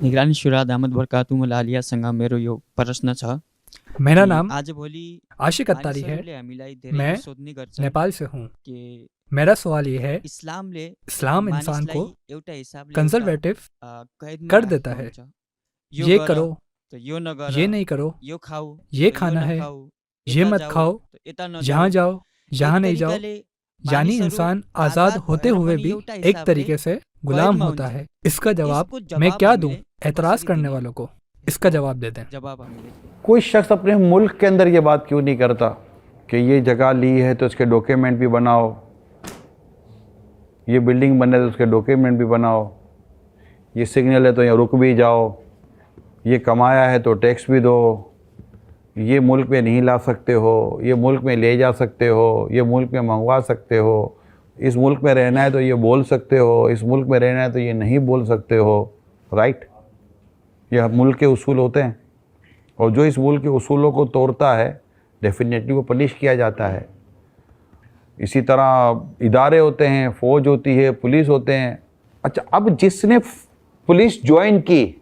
निगरानी शुरा दामद बरकातुम लालिया संगा मेरो यो प्रश्न छ मेरा कि नाम आजभोलि आशिक अत्तारी है। मानिसहरूले हामीलाई धेरै मैं सोध्ने गर्छन् नेपाल से हूँ। कि मेरा सवाल ये है, इस्लामले इस्लाम इंसान को मानिसलाई एउटा हिसाबले कंजर्वेटिव कैदमा कर देता राखेको है। हुन्छ। ये गर करो, त यो नगर, ये नहीं करो, यो खाऊ ये त खाना है, नखाऊ, ये यता मत जाऊ खाओ, त यता जहाँ नजाऊ। जाओ, जहाँ एक नहीं जाओ। तरिकाले यानी मानिसहरू इंसान आज़ाद होते भएर हुए पनि भी एउटा एक हिसाबले तरीके से गुलाम कैदमा होता हुन्छ। है। इसका जवाब यसको मैं जवाब क्या दूं? हामीले एतराज़ कसरी करने दिने? वालों को इसका जवाब दे दें। जवाब हामीले कोई शख्स अपने मुल्क के अंदर ये बात क्यों नहीं करता कि ये जगह ली है तो इसके डॉक्यूमेंट भी बनाओ, ये बिल्डिंग बन रही है तो उसके डॉक्यूमेंट भी बनाओ, ये सिग्नल है तो यहाँ रुक भी जाओ, ये कमाया है तो टैक्स भी दो, ये मुल्क में नहीं ला सकते हो, ये मुल्क में ले जा सकते हो, ये मुल्क में मंगवा सकते हो, इस मुल्क में रहना है तो ये बोल सकते हो, इस मुल्क में रहना है तो ये नहीं बोल सकते हो। राइट, ये मुल्क के उसूल होते हैं और जो इस मुल्क के उसूलों को तोड़ता है डेफिनेटली वो पनिश किया जाता है। इसी तरह इदारे होते हैं, फ़ौज होती है, पुलिस होते हैं। अच्छा, अब जिसने पुलिस ज्वाइन की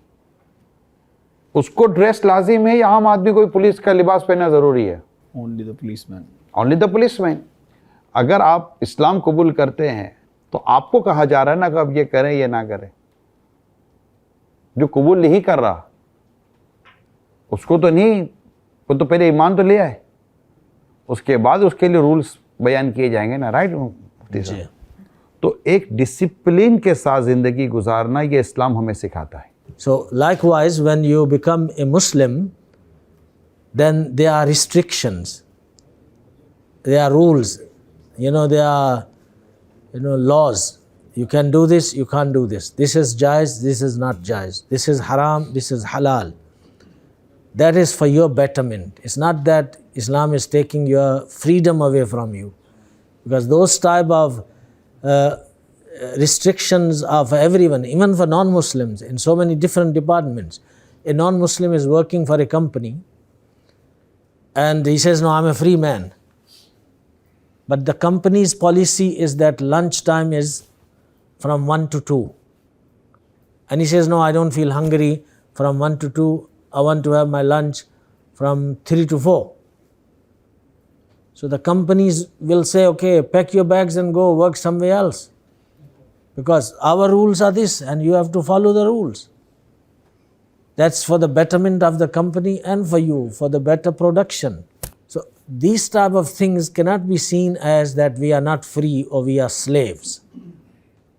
उसको ड्रेस लाजिम है या आम आदमी को भी पुलिस का लिबास पहनना ज़रूरी है? Only the policeman. Only the policeman. अगर आप इस्लाम कबूल करते हैं तो आपको कहा जा रहा है ना कि अब ये करें या ना करें। जो कबूल नहीं कर रहा उसको तो नहीं, वो तो पहले ईमान तो ले आए, उसके बाद उसके लिए रूल्स बयान किए जाएंगे ना। राइट मुफ्ती साहब? तो एक डिसिप्लिन के साथ ज़िंदगी गुजारना ये इस्लाम हमें सिखाता है। So likewise, when you become a Muslim, then there are restrictions, there are rules, there are laws. You can do this, you can't do this. This is jaiz, this is not jaiz. This is haram, this is halal. That is for your betterment. It's not that Islam is taking your freedom away from you, because those type of restrictions are for everyone, even for non-Muslims in so many different departments. A non-Muslim is working for a company and he says, no, I'm a free man. But the company's policy is that lunch time is from 1 to 2. And he says, no, I don't feel hungry from 1 to 2. I want to have my lunch from 3 to 4. So the companies will say, okay, pack your bags and go work somewhere else, because our rules are this and you have to follow the rules. That's for the betterment of the company and for you, for the better production. So these type of things cannot be seen as that we are not free or we are slaves.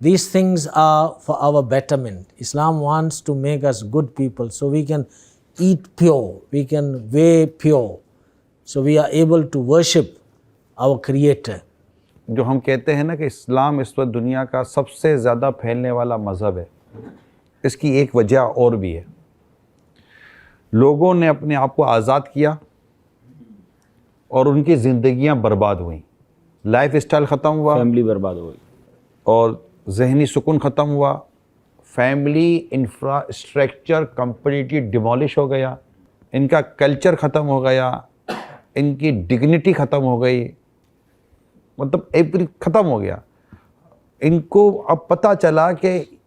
These things are for our betterment. Islam wants to make us good people so we can eat pure, we can wear pure, so we are able to worship our Creator. जो हम कहते हैं ना कि इस्लाम इस वक्त दुनिया का सबसे ज़्यादा फैलने वाला मज़हब है, इसकी एक वजह और भी है। लोगों ने अपने आप को आज़ाद किया और उनकी ज़िंदगियां बर्बाद हुई, लाइफ स्टाइल ख़त्म हुआ, फैमिली बर्बाद हो गई और जहनी सुकून ख़त्म हुआ, फैमिली इंफ्रास्ट्रक्चर कम्प्लीटली डिमोलिश हो गया, इनका कल्चर ख़त्म हो गया, इनकी डिग्निटी ख़त्म हो गई, मतलब एवरी ख़त्म हो गया। इनको अब पता चला कि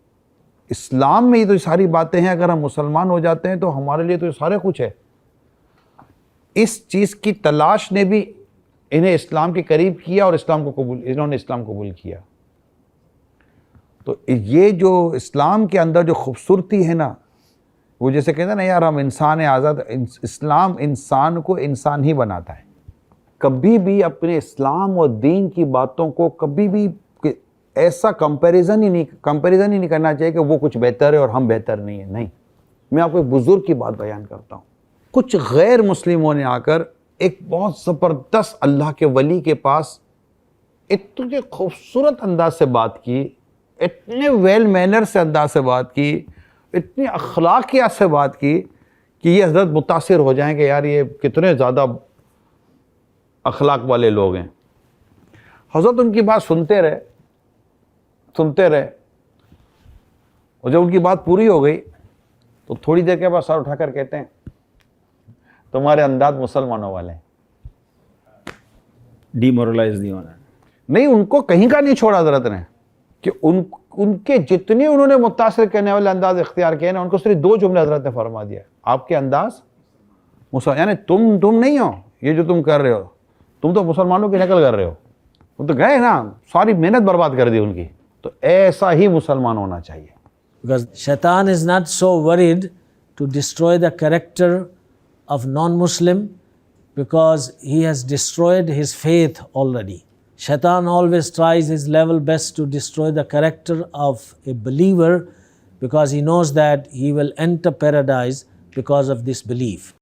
इस्लाम में ही तो सारी बातें हैं, अगर हम मुसलमान हो जाते हैं तो हमारे लिए तो ये सारे कुछ है। इस चीज़ की तलाश ने भी इन्हें इस्लाम के करीब किया और इन्होंने इस्लाम कबूल किया। तो ये जो इस्लाम के अंदर जो खूबसूरती है ना, वो जैसे कहते हैं ना यार हम इंसान हैं आज़ाद, इस्लाम इंसान को इंसान ही बनाता है। कभी भी अपने इस्लाम और दीन की बातों को कभी भी ऐसा कंपैरिजन ही नहीं करना चाहिए कि वो कुछ बेहतर है और हम बेहतर नहीं है। नहीं, मैं आपको एक बुज़ुर्ग की बात बयान करता हूँ। कुछ गैर मुस्लिमों ने आकर एक बहुत ज़बरदस्त अल्लाह के वली के पास इतने खूबसूरत अंदाज से बात की, इतने वेल मैनर से अंदाज से बात की, इतनी अखलाकियात से बात की कि ये हज़रत मुतासिर हो जाएं कि यार ये कितने ज़्यादा अखलाक वाले लोग हैं। हज़रत उनकी बात सुनते रहे और जब उनकी बात पूरी हो गई तो थोड़ी देर के बाद सर उठाकर कहते हैं तुम्हारे अंदाज मुसलमानों वाले हैं। डिमोरलाइज नहीं होना। नहीं, उनको कहीं का नहीं छोड़ा हज़रत ने, کہ ان کے جتنے انہوں نے متاثر کرنے والے انداز اختیار کیے نا، ان کو صرف 2 جملے حضرت نے فرما دیا، آپ کے انداز یعنی تم نہیں ہو، یہ جو تم کر رہے ہو تم تو مسلمانوں کی نقل کر رہے ہو، وہ تو گئے نا، ساری محنت برباد کر دی ان کی. تو ایسا ہی مسلمان ہونا چاہیے. Because Shaitan is not so worried to destroy the character of non-Muslim because he has destroyed his faith already. Shaitan always tries his level best to destroy the character of a believer because he knows that he will enter paradise because of this belief.